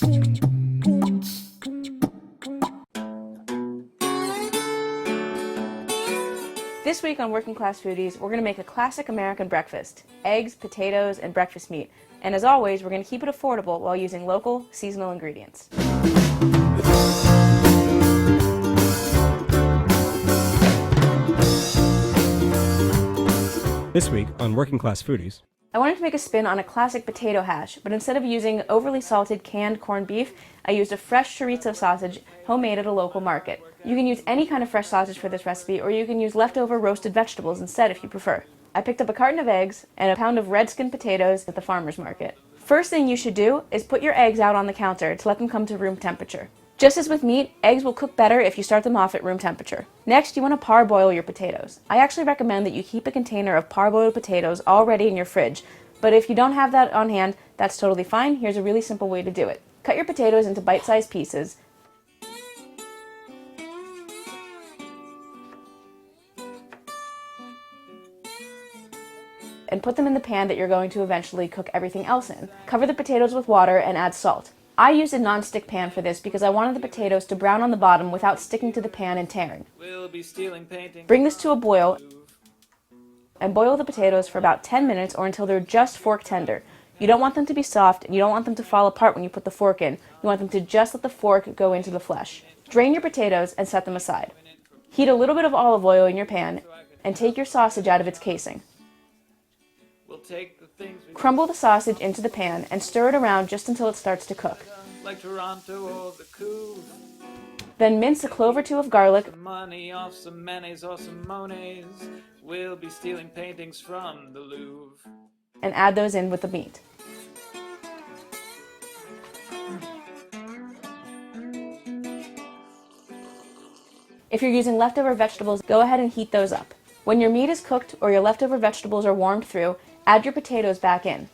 This week on Working Class Foodies, we're going to make a classic American breakfast: eggs, potatoes, and breakfast meat. And as always, we're going to keep it affordable while using local, seasonal ingredients. This week on Working Class Foodies, I wanted to make a spin on a classic potato hash, but instead of using overly salted canned corned beef, I used a fresh chorizo sausage homemade at a local market. You can use any kind of fresh sausage for this recipe, or you can use leftover roasted vegetables instead if you prefer. I picked up a carton of eggs and a pound of red skin potatoes at the farmer's market. First thing you should do is put your eggs out on the counter to let them come to room temperature. Just as with meat, eggs will cook better if you start them off at room temperature. Next, you want to parboil your potatoes. I actually recommend that you keep a container of parboiled potatoes already in your fridge, but if you don't have that on hand, that's totally fine. Here's a really simple way to do it. Cut your potatoes into bite-sized pieces. And put them in the pan that you're going to eventually cook everything else in. Cover the potatoes with water and add salt. I used a non-stick pan for this because I wanted the potatoes to brown on the bottom without sticking to the pan and tearing. Bring this to a boil and boil the potatoes for about 10 minutes or until they're just fork tender. You don't want them to be soft and you don't want them to fall apart when you put the fork in. You want them to just let the fork go into the flesh. Drain your potatoes and set them aside. Heat a little bit of olive oil in your pan and take your sausage out of its casing. Crumble the sausage into the pan and stir it around just until it starts to cook. Then mince a clove or two of garlic. Money off some mayonnaise or some Monets. We'll be stealing paintings from the Louvre. And add those in with the meat. If you're using leftover vegetables, go ahead and heat those up. When your meat is cooked or your leftover vegetables are warmed through, add your potatoes back in.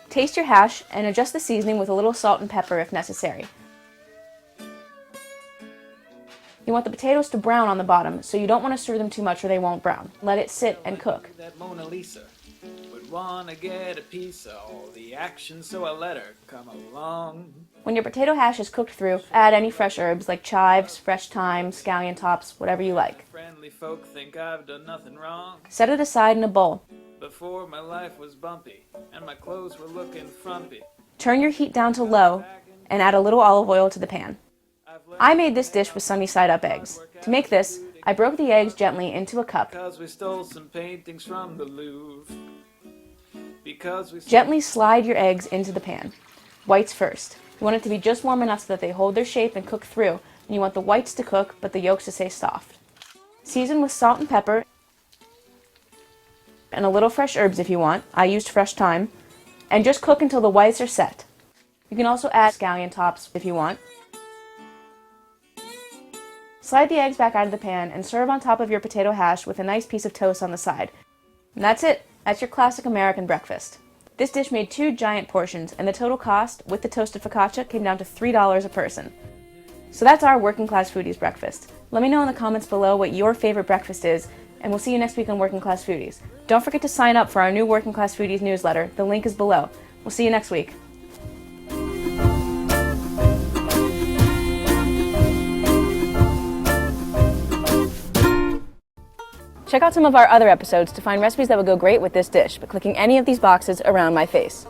Taste your hash and adjust the seasoning with a little salt and pepper if necessary. You want the potatoes to brown on the bottom, so you don't want to stir them too much or they won't brown. Let it sit and cook. That Mona Lisa would wanna get a piece of all the action, so I let her come along. When your potato hash is cooked through, add any fresh herbs like chives, fresh thyme, scallion tops, whatever you like. Friendly folk think I've done nothing wrong. Set it aside in a bowl. Before my life was bumpy and my clothes were looking frumpy. Turn your heat down to low and add a little olive oil to the pan. I made this dish with sunny side up eggs. To make this, I broke the eggs gently into a cup. Because we stole some paintings from the Louvre. Gently slide your eggs into the pan. Whites first. You want it to be just warm enough so that they hold their shape and cook through, and you want the whites to cook but the yolks to stay soft. Season with salt and pepper and a little fresh herbs if you want. I used fresh thyme. And just cook until the whites are set. You can also add scallion tops if you want. Slide the eggs back out of the pan and serve on top of your potato hash with a nice piece of toast on the side. And that's it. That's your classic American breakfast. This dish made 2 giant portions, and the total cost, with the toasted focaccia, came down to $3 a person. So that's our Working Class Foodies breakfast. Let me know in the comments below what your favorite breakfast is, and we'll see you next week on Working Class Foodies. Don't forget to sign up for our new Working Class Foodies newsletter. The link is below. We'll see you next week. Check out some of our other episodes to find recipes that would go great with this dish by clicking any of these boxes around my face.